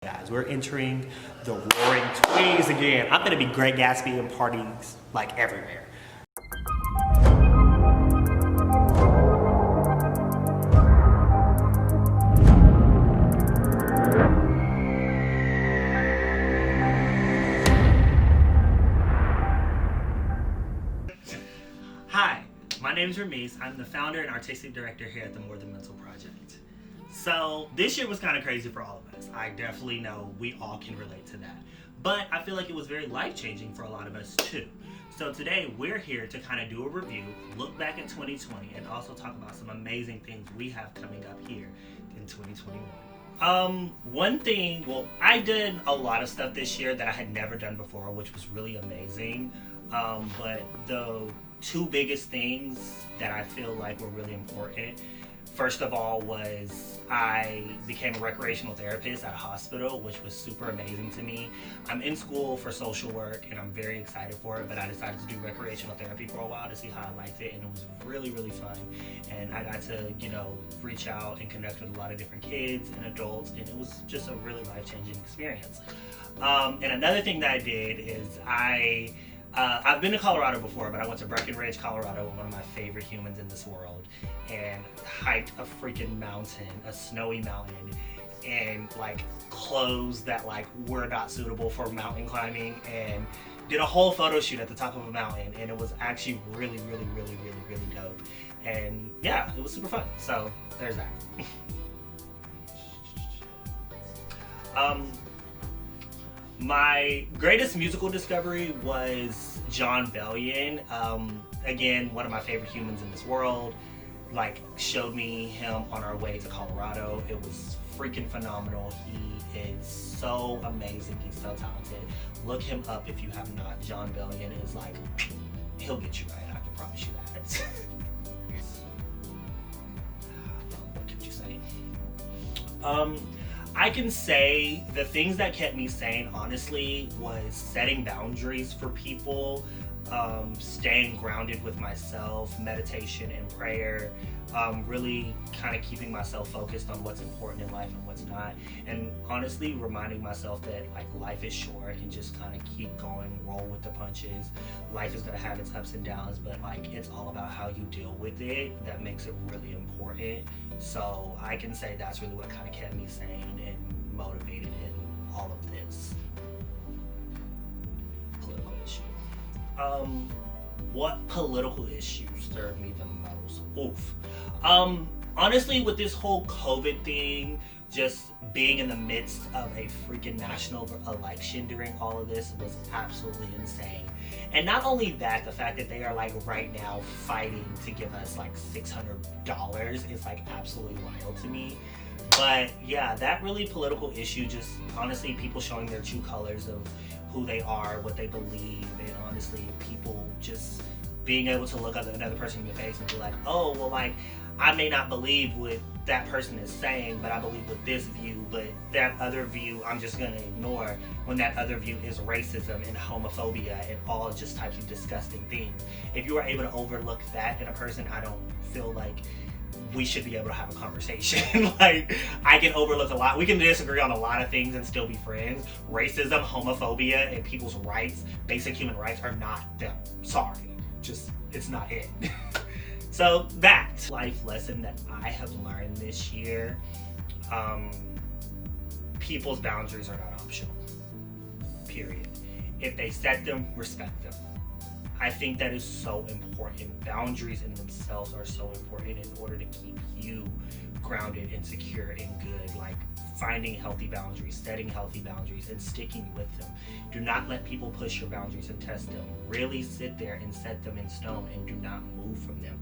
Guys, we're entering the roaring 20s again. I'm gonna be Great Gatsby and parties like everywhere. Hi, my name is Ramese. I'm the founder and artistic director here at the More Than Mental Project. So this year was kind of crazy for all of us. I definitely know we all can relate to that. But I feel like it was very life-changing for a lot of us too. So today we're here to kind of do a review, look back at 2020, and also talk about some amazing things we have coming up here in 2021. One thing, I did a lot of stuff this year that I had never done before, which was really amazing. But the two biggest things that I feel like were really important, first of all, was I became a recreational therapist at a hospital, which was super amazing to me. I'm in school for social work and I'm very excited for it, but I decided to do recreational therapy for a while to see how I liked it, and it was really, really fun. And I got to, reach out and connect with a lot of different kids and adults, and it was just a really life-changing experience. And another thing that I did is I've been to Colorado before, but I went to Breckenridge, Colorado, with one of my favorite humans in this world, and hiked a freaking mountain, a snowy mountain, and clothes that were not suitable for mountain climbing, and did a whole photo shoot at the top of a mountain, and it was actually really, really, really, really, really dope. And yeah, it was super fun. So there's that. My greatest musical discovery was John Bellion. Again, one of my favorite humans in this world. Showed me him on our way to Colorado. It was freaking phenomenal. He is so amazing. He's so talented. Look him up if you have not. John Bellion is he'll get you right. I can promise you that. What could you say? I can say the things that kept me sane, honestly, was setting boundaries for people, staying grounded with myself, meditation and prayer, really kind of keeping myself focused on what's important in life and what's not, and honestly reminding myself that life is short and just kind of keep going, roll with the punches. Life is going to have its ups and downs, but it's all about how you deal with it that makes it really important. So I can say that's really what kind of kept me sane and motivated in all of this political issue. What political issues stirred me the most? Oof. Honestly, with this whole COVID thing, just being in the midst of a freaking national election during all of this was absolutely insane. And not only that, the fact that they are right now fighting to give us $600 is absolutely wild to me. But yeah, that really political issue, just honestly people showing their true colors of who they are, what they believe, and honestly people just being able to look at another person in the face and be oh, well, I may not believe what that person is saying, but I believe with this view, but that other view I'm just going to ignore, when that other view is racism and homophobia and all just types of disgusting things. If you are able to overlook that in a person, I don't feel like we should be able to have a conversation. I can overlook a lot. We can disagree on a lot of things and still be friends. Racism, homophobia, and people's rights, basic human rights, are not them. Sorry. Just, it's not it. So that life lesson that I have learned this year, people's boundaries are not optional. Period. If they set them, respect them. I think that is so important. Boundaries in themselves are so important in order to keep you grounded and secure and good. Finding healthy boundaries, setting healthy boundaries, and sticking with them. Do not let people push your boundaries and test them. Really sit there and set them in stone and do not move from them.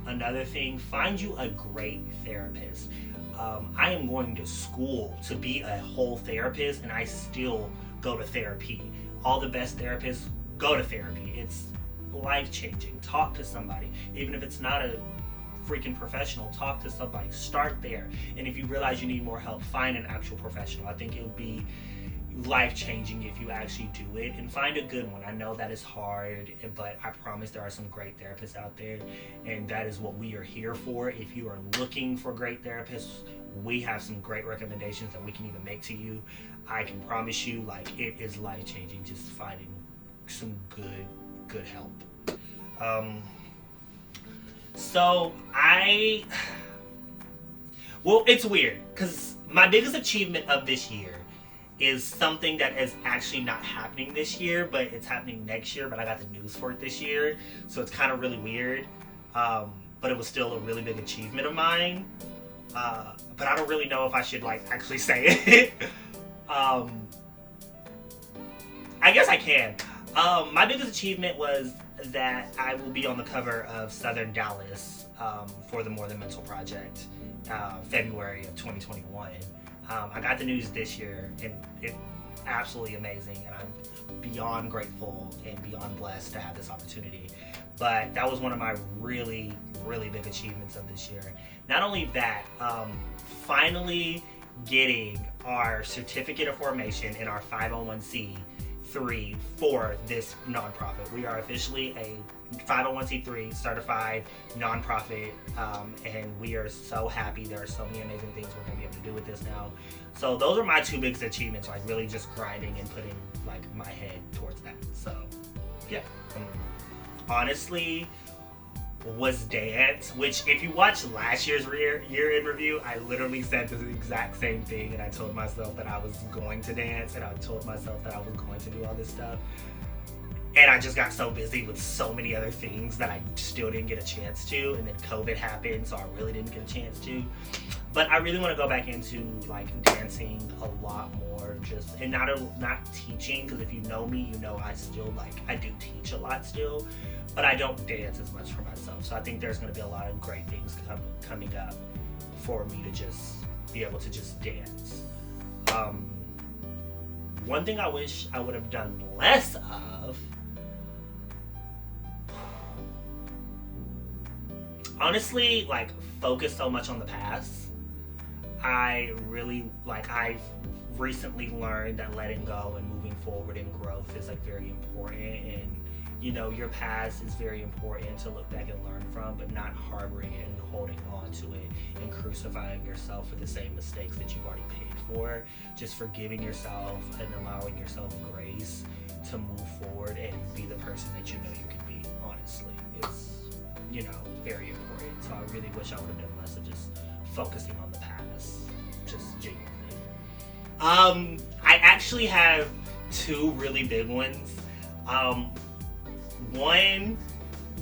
Another thing, find you a great therapist. I am going to school to be a whole therapist, and I still go to therapy. All the best therapists go to therapy. It's life-changing. Talk to somebody. Even if it's not a freaking professional, talk to somebody. Start there. And if you realize you need more help, find an actual professional. I think it would be life-changing if you actually do it, and find a good one. I know that is hard, but I promise there are some great therapists out there, and that is what we are here for. If you are looking for great therapists, we have some great recommendations that we can even make to you. I can promise you, like, it is life changing just finding some good help. So well, it's weird because my biggest achievement of this year is something that is actually not happening this year, but it's happening next year. But I got the news for it this year, so it's kind of really weird. But it was still a really big achievement of mine. But I don't really know if I should like actually say it. I guess I can. My biggest achievement was that I will be on the cover of Southern Dallas for the More Than Mental Project, February of 2021. I got the news this year, and it's absolutely amazing, and I'm beyond grateful and beyond blessed to have this opportunity. But that was one of my really, really big achievements of this year. Not only that, finally getting our certificate of formation in our 501c3 for this nonprofit. We are officially a 501c3 certified nonprofit, and we are so happy. There are so many amazing things we're going to be able to do with this now. So those are my two biggest achievements, like really just grinding and putting like my head towards that. So yeah, honestly was dance, which if you watch last year's year in review, I literally said the exact same thing, and I told myself that I was going to dance, and I told myself that I was going to do all this stuff. And I just got so busy with so many other things that I still didn't get a chance to. And then COVID happened, so I really didn't get a chance to. But I really want to go back into like dancing a lot more, just and not teaching, because if you know me, you know I still I do teach a lot still, but I don't dance as much for myself. So I think there's going to be a lot of great things coming up for me to just be able to just dance. One thing I wish I would have done less of, honestly, like focus so much on the past. I've recently learned that letting go and moving forward and growth is like very important, and you know, your past is very important to look back and learn from, but not harboring it and holding on to it and crucifying yourself for the same mistakes that you've already paid for. Just forgiving yourself and allowing yourself grace to move forward and be the person that you know you can be, honestly, is, you know, very important. So I really wish I would have done less of just focusing on the past, just genuinely. I actually have two really big ones. One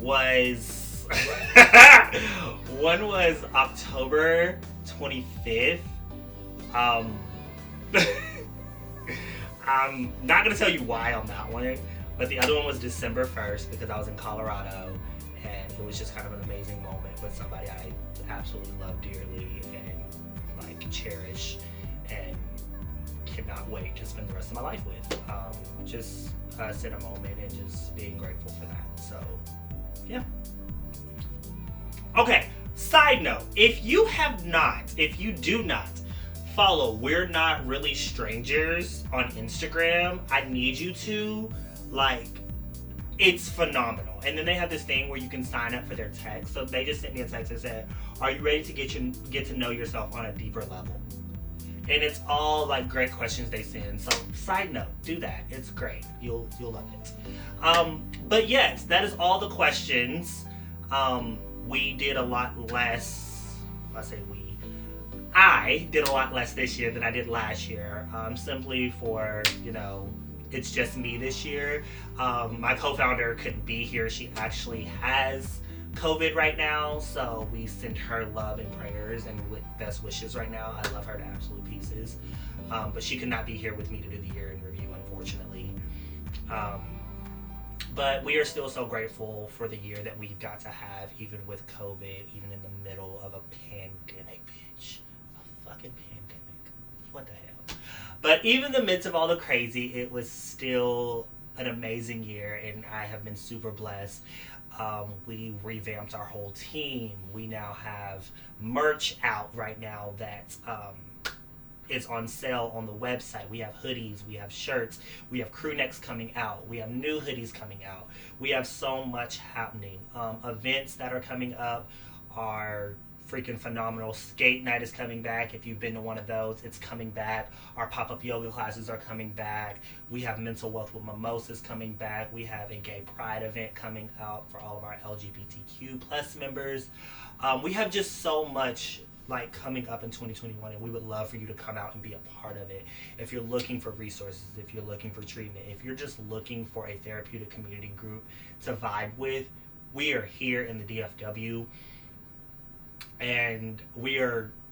was October 25th. I'm not gonna tell you why on that one, but the other one was December 1st because I was in Colorado, and it was just kind of an amazing moment with somebody I absolutely love dearly and like cherish and cannot wait to spend the rest of my life with. Just us in a moment and just being grateful for that. So yeah. Okay, side note, if you do not follow We're Not Really Strangers on Instagram, I need you to. Like, it's phenomenal. And then they have this thing where you can sign up for their text. So they just sent me a text that said, are you ready to get to know yourself on a deeper level? And it's all like great questions they send. So side note, do that. It's great. You'll love it. But yes, that is all the questions. We did a lot less. I did a lot less this year than I did last year. Simply for, you know, it's just me this year. My co-founder couldn't be here. She actually has COVID right now, so we send her love and prayers and best wishes right now. I love her to absolute pieces. But she could not be here with me to do the year in review, unfortunately. But we are still so grateful for the year that we've got to have, even with COVID, even in the middle of a pandemic, bitch. A fucking pandemic. What the hell? But even in the midst of all the crazy, it was still an amazing year, and I have been super blessed. We revamped our whole team. We now have merch out right now that is on sale on the website. We have hoodies, we have shirts, we have crew necks coming out, we have new hoodies coming out. We have so much happening. Events that are coming up are freaking phenomenal. Skate night is coming back. If you've been to one of those, it's coming back. Our pop-up yoga classes are coming back. We have Mental Wealth with Mimosas coming back. We have a gay pride event coming out for all of our LGBTQ plus members. We have just so much like coming up in 2021, and we would love for you to come out and be a part of it. If you're looking for resources, if you're looking for treatment, if you're just looking for a therapeutic community group to vibe with, we are here in the DFW, and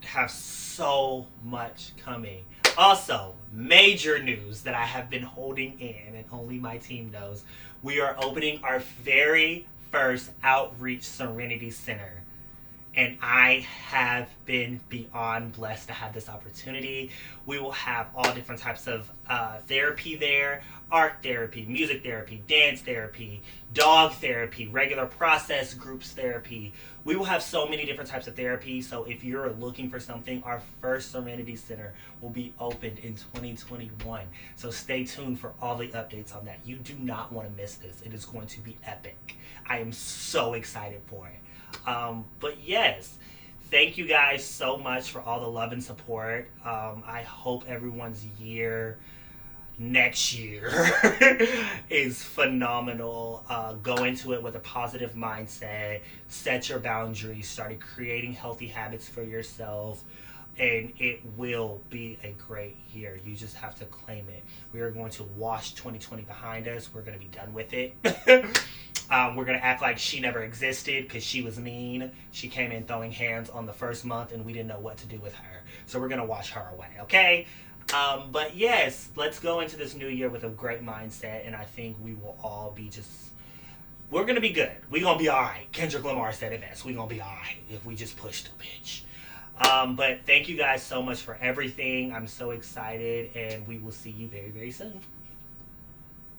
have so much coming. Also, major news that I have been holding in and only my team knows, we are opening our very first Outreach Serenity Center. And I have been beyond blessed to have this opportunity. We will have all different types of therapy there. Art therapy, music therapy, dance therapy, dog therapy, regular process groups therapy. We will have so many different types of therapy. So if you're looking for something, our first Serenity Center will be opened in 2021. So stay tuned for all the updates on that. You do not want to miss this. It is going to be epic. I am so excited for it. But yes, thank you guys so much for all the love and support. I hope everyone's year next year is phenomenal. Go into it with a positive mindset, set your boundaries, start creating healthy habits for yourself, and it will be a great year. You just have to claim it. We are going to wash 2020 behind us. We're going to be done with it. We're going to act like she never existed because she was mean. She came in throwing hands on the first month and we didn't know what to do with her. So we're going to wash her away, okay? But yes, let's go into this new year with a great mindset, and I think we will all be we're going to be good. We're going to be all right. Kendrick Lamar said it best. We're going to be all right if we just push the bitch. But thank you guys so much for everything. I'm so excited, and we will see you very, very soon.